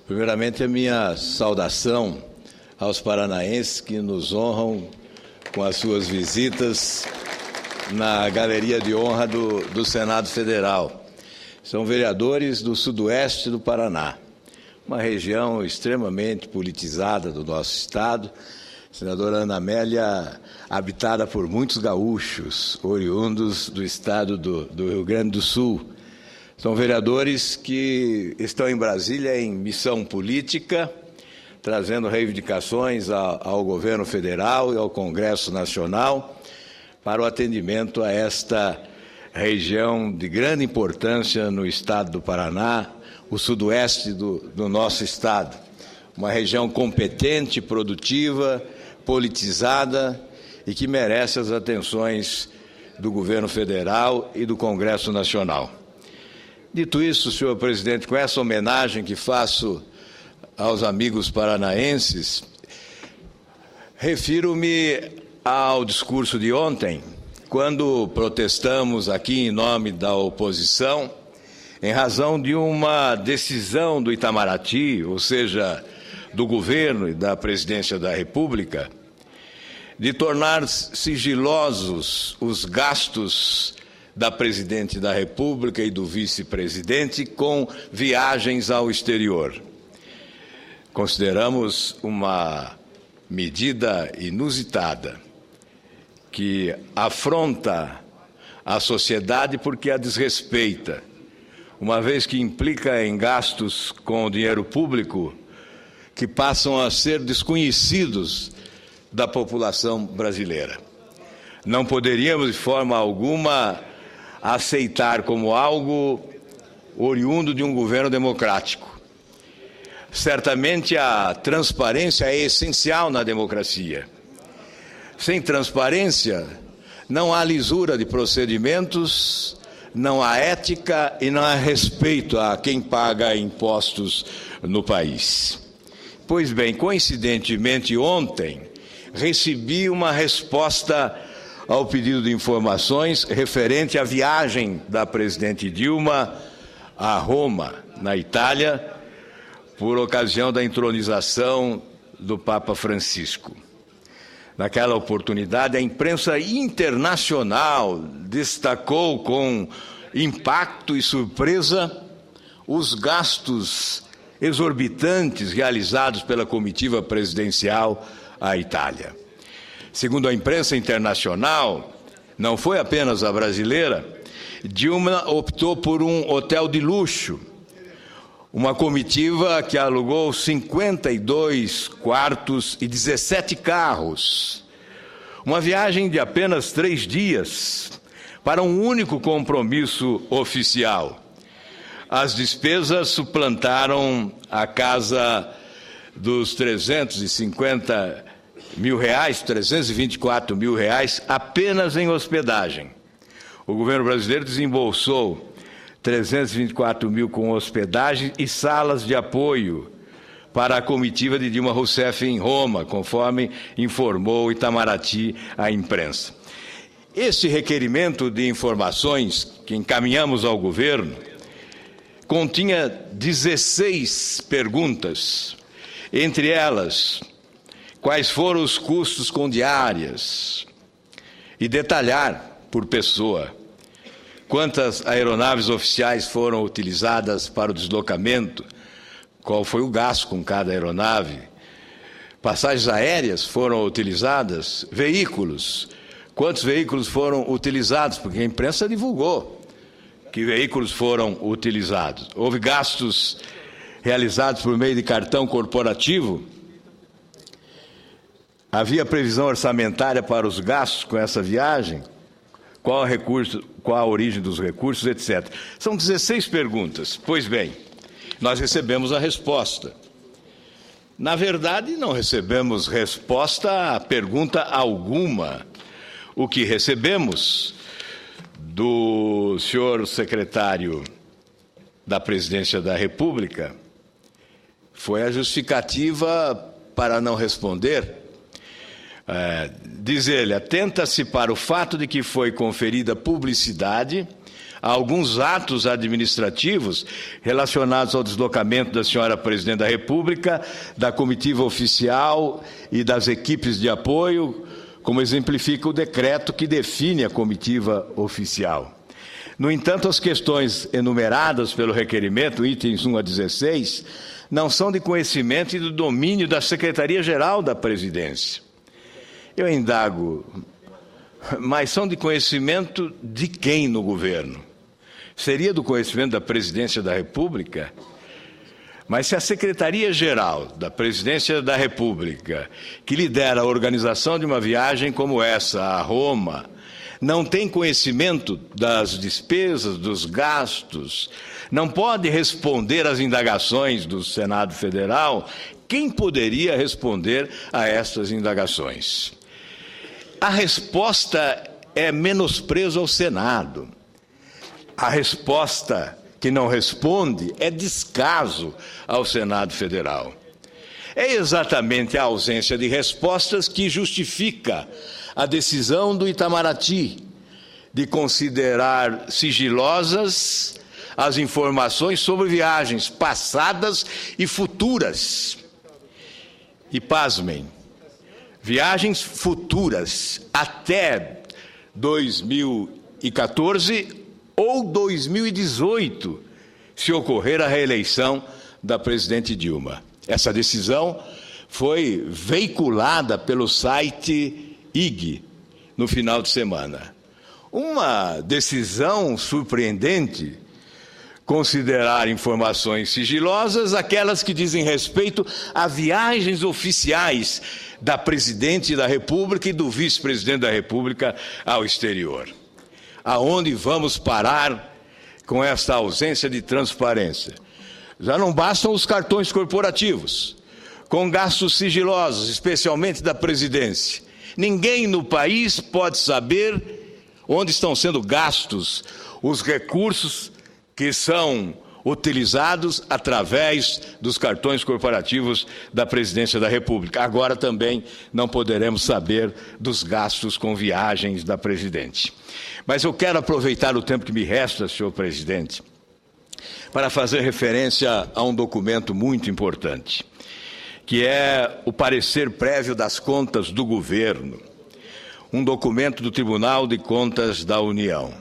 Primeiramente, a minha saudação aos paranaenses que nos honram com as suas visitas na Galeria de Honra do Senado Federal. São vereadores do sudoeste do Paraná, uma região extremamente politizada do nosso estado. Senadora Ana Amélia, habitada por muitos gaúchos, oriundos do estado do Rio Grande do Sul. São vereadores que estão em Brasília em missão política, trazendo reivindicações ao governo federal e ao Congresso Nacional para o atendimento a esta região de grande importância no estado do Paraná, o sudoeste do nosso estado. Uma região competente, produtiva, politizada e que merece as atenções do governo federal e do Congresso Nacional. Dito isso, senhor presidente, com essa homenagem que faço aos amigos paranaenses, refiro-me ao discurso de ontem, quando protestamos aqui em nome da oposição, em razão de uma decisão do Itamaraty, ou seja, do governo e da presidência da República, de tornar sigilosos os gastos da presidente da República e do vice-presidente com viagens ao exterior. Consideramos uma medida inusitada, que afronta a sociedade porque a desrespeita, uma vez que implica em gastos com o dinheiro público que passam a ser desconhecidos da população brasileira. Não poderíamos, de forma alguma, aceitar como algo oriundo de um governo democrático. Certamente a transparência é essencial na democracia. Sem transparência, não há lisura de procedimentos, não há ética e não há respeito a quem paga impostos no país. Pois bem, coincidentemente, ontem, recebi uma resposta ao pedido de informações referente à viagem da presidente Dilma a Roma, na Itália, por ocasião da entronização do Papa Francisco. Naquela oportunidade, a imprensa internacional destacou com impacto e surpresa os gastos exorbitantes realizados pela comitiva presidencial à Itália. Segundo a imprensa internacional, não foi apenas a brasileira, Dilma optou por um hotel de luxo, uma comitiva que alugou 52 quartos e 17 carros. Uma viagem de apenas 3 dias para um único compromisso oficial. As despesas suplantaram a casa dos 350 mil reais, 324 mil reais, apenas em hospedagem. O governo brasileiro desembolsou 324 mil com hospedagem e salas de apoio para a comitiva de Dilma Rousseff em Roma, conforme informou o Itamaraty à imprensa. Esse requerimento de informações que encaminhamos ao governo continha 16 perguntas, entre elas, quais foram os custos com diárias e detalhar por pessoa quantas aeronaves oficiais foram utilizadas para o deslocamento, qual foi o gasto com cada aeronave, passagens aéreas foram utilizadas, veículos, quantos veículos foram utilizados, porque a imprensa divulgou que veículos foram utilizados. Houve gastos realizados por meio de cartão corporativo. Havia previsão orçamentária para os gastos com essa viagem? Qual a origem dos recursos, etc. São 16 perguntas. Pois bem, nós recebemos a resposta. Na verdade, não recebemos resposta a pergunta alguma. O que recebemos do senhor secretário da Presidência da República foi a justificativa para não responder. Diz ele, atenta-se para o fato de que foi conferida publicidade a alguns atos administrativos relacionados ao deslocamento da senhora Presidente da República, da comitiva oficial e das equipes de apoio, como exemplifica o decreto que define a comitiva oficial. No entanto, as questões enumeradas pelo requerimento, itens 1 a 16, não são de conhecimento e do domínio da Secretaria-Geral da Presidência. Eu indago, mas são de conhecimento de quem no governo? Seria do conhecimento da Presidência da República? Mas se a Secretaria-Geral da Presidência da República, que lidera a organização de uma viagem como essa a Roma, não tem conhecimento das despesas, dos gastos, não pode responder às indagações do Senado Federal, quem poderia responder a estas indagações? A resposta é menosprezo ao Senado. A resposta que não responde é descaso ao Senado Federal. É exatamente a ausência de respostas que justifica a decisão do Itamaraty de considerar sigilosas as informações sobre viagens passadas e futuras. E pasmem, viagens futuras até 2014 ou 2018, se ocorrer a reeleição da presidente Dilma. Essa decisão foi veiculada pelo site IG no final de semana. Uma decisão surpreendente, considerar informações sigilosas aquelas que dizem respeito a viagens oficiais da Presidente da República e do Vice-Presidente da República ao exterior. Aonde vamos parar com esta ausência de transparência? Já não bastam os cartões corporativos, com gastos sigilosos, especialmente da presidência. Ninguém no país pode saber onde estão sendo gastos os recursos que são utilizados através dos cartões corporativos da Presidência da República. Agora também não poderemos saber dos gastos com viagens da Presidente. Mas eu quero aproveitar o tempo que me resta, senhor presidente, para fazer referência a um documento muito importante, que é o parecer prévio das contas do governo, um documento do Tribunal de Contas da União.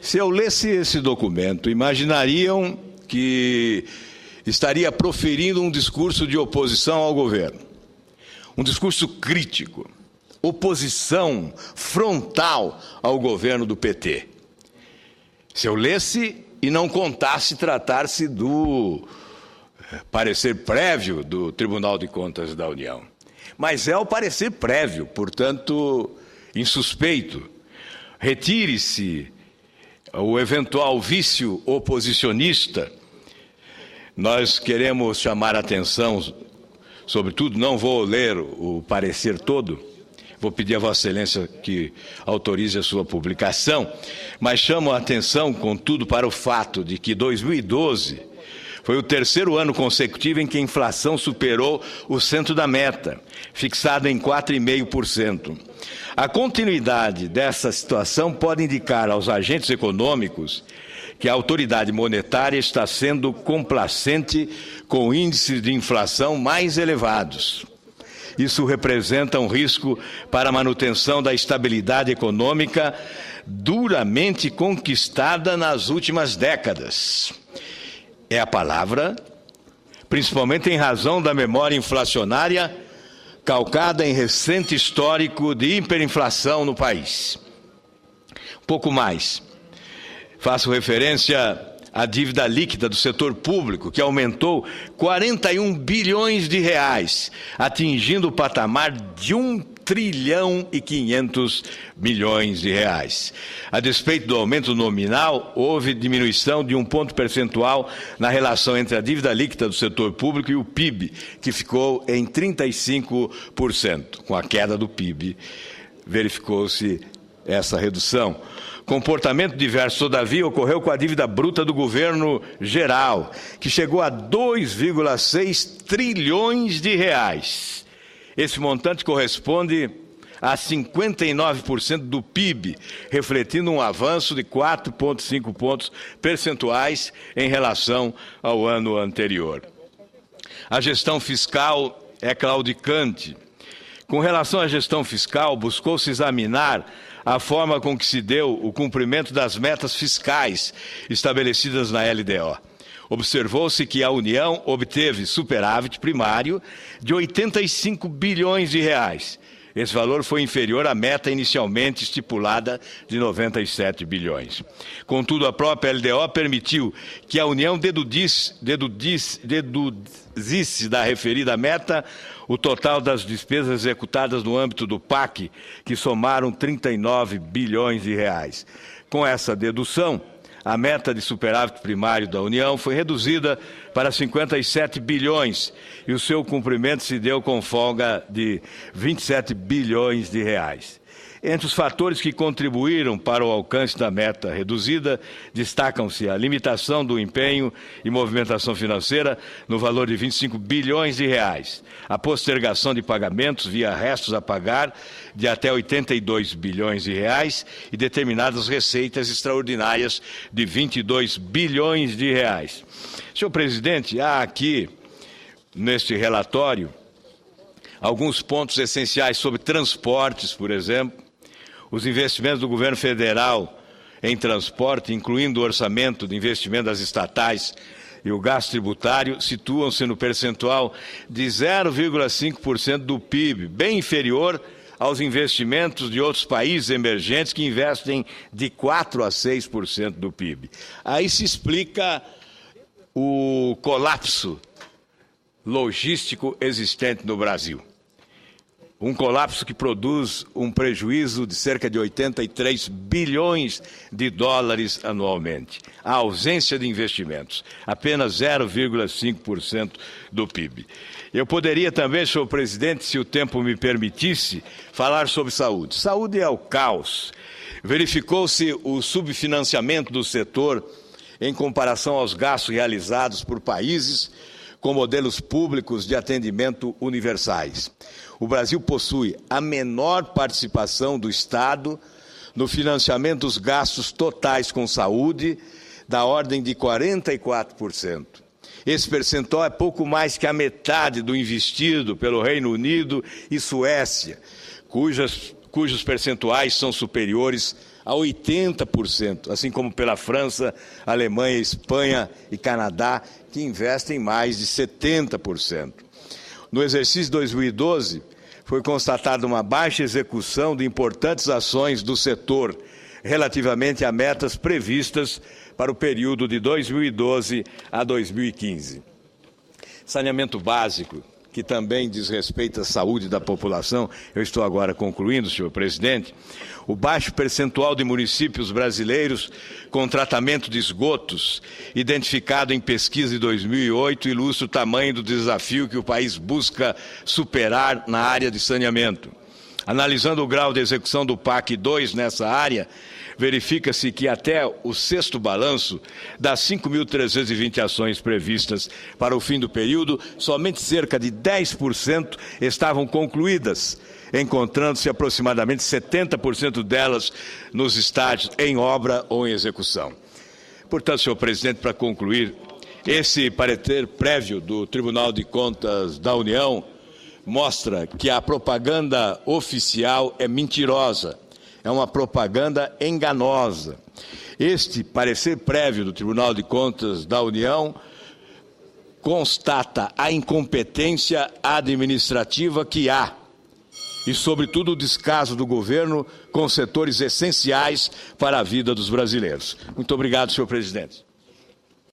Se eu lesse esse documento, imaginariam que estaria proferindo um discurso de oposição ao governo, um discurso crítico, oposição frontal ao governo do PT. Se eu lesse e não contasse tratar-se do parecer prévio do Tribunal de Contas da União. Mas é o parecer prévio, portanto, insuspeito. Retire-se o eventual vício oposicionista. Nós queremos chamar a atenção, sobretudo, não vou ler o parecer todo, vou pedir a Vossa Excelência que autorize a sua publicação, mas chamo a atenção, contudo, para o fato de que 2012 foi o terceiro ano consecutivo em que a inflação superou o centro da meta, fixada em 4,5%. A continuidade dessa situação pode indicar aos agentes econômicos que a autoridade monetária está sendo complacente com índices de inflação mais elevados. Isso representa um risco para a manutenção da estabilidade econômica duramente conquistada nas últimas décadas. É a palavra, principalmente em razão da memória inflacionária calcada em recente histórico de hiperinflação no país. Pouco mais. Faço referência à dívida líquida do setor público, que aumentou 41 bilhões de reais, atingindo o patamar de 1,5 trilhão de reais. A despeito do aumento nominal, houve diminuição de 1 ponto percentual na relação entre a dívida líquida do setor público e o PIB, que ficou em 35%. Com a queda do PIB, verificou-se essa redução. Comportamento diverso, todavia, ocorreu com a dívida bruta do governo geral, que chegou a 2,6 trilhões de reais. Esse montante corresponde a 59% do PIB, refletindo um avanço de 4,5 pontos percentuais em relação ao ano anterior. A gestão fiscal é claudicante. Com relação à gestão fiscal, buscou-se examinar a forma com que se deu o cumprimento das metas fiscais estabelecidas na LDO. Observou-se que a União obteve superávit primário de 85 bilhões de reais. Esse valor foi inferior à meta inicialmente estipulada de 97 bilhões. Contudo, a própria LDO permitiu que a União deduzisse da referida meta o total das despesas executadas no âmbito do PAC, que somaram 39 bilhões de reais. Com essa dedução, a meta de superávit primário da União foi reduzida para 57 bilhões e o seu cumprimento se deu com folga de 27 bilhões de reais. Entre os fatores que contribuíram para o alcance da meta reduzida, destacam-se a limitação do empenho e movimentação financeira no valor de 25 bilhões de reais, a postergação de pagamentos via restos a pagar de até 82 bilhões de reais e determinadas receitas extraordinárias de 22 bilhões de reais. Senhor presidente, há aqui, neste relatório, alguns pontos essenciais sobre transportes, por exemplo. Os investimentos do governo federal em transporte, incluindo o orçamento de investimento das estatais e o gasto tributário, situam-se no percentual de 0,5% do PIB, bem inferior aos investimentos de outros países emergentes que investem de 4% a 6% do PIB. Aí se explica o colapso logístico existente no Brasil. Um colapso que produz um prejuízo de cerca de 83 bilhões de dólares anualmente. A ausência de investimentos, apenas 0,5% do PIB. Eu poderia também, senhor presidente, se o tempo me permitisse, falar sobre saúde. Saúde é o caos. Verificou-se o subfinanciamento do setor em comparação aos gastos realizados por países com modelos públicos de atendimento universais. O Brasil possui a menor participação do Estado no financiamento dos gastos totais com saúde, da ordem de 44%. Esse percentual é pouco mais que a metade do investido pelo Reino Unido e Suécia, cujos percentuais são superiores a 80%, assim como pela França, Alemanha, Espanha e Canadá, que investem mais de 70%. No exercício de 2012, foi constatada uma baixa execução de importantes ações do setor relativamente a metas previstas para o período de 2012 a 2015. Saneamento básico, que também diz respeito à saúde da população, eu estou agora concluindo, senhor presidente. O baixo percentual de municípios brasileiros com tratamento de esgotos, identificado em pesquisa de 2008, ilustra o tamanho do desafio que o país busca superar na área de saneamento. Analisando o grau de execução do PAC 2 nessa área, verifica-se que até o sexto balanço das 5.320 ações previstas para o fim do período, somente cerca de 10% estavam concluídas, encontrando-se aproximadamente 70% delas nos estágios em obra ou em execução. Portanto, senhor presidente, para concluir, esse parecer prévio do Tribunal de Contas da União mostra que a propaganda oficial é mentirosa, é uma propaganda enganosa. Este parecer prévio do Tribunal de Contas da União constata a incompetência administrativa que há e, sobretudo, o descaso do governo com setores essenciais para a vida dos brasileiros. Muito obrigado, senhor presidente.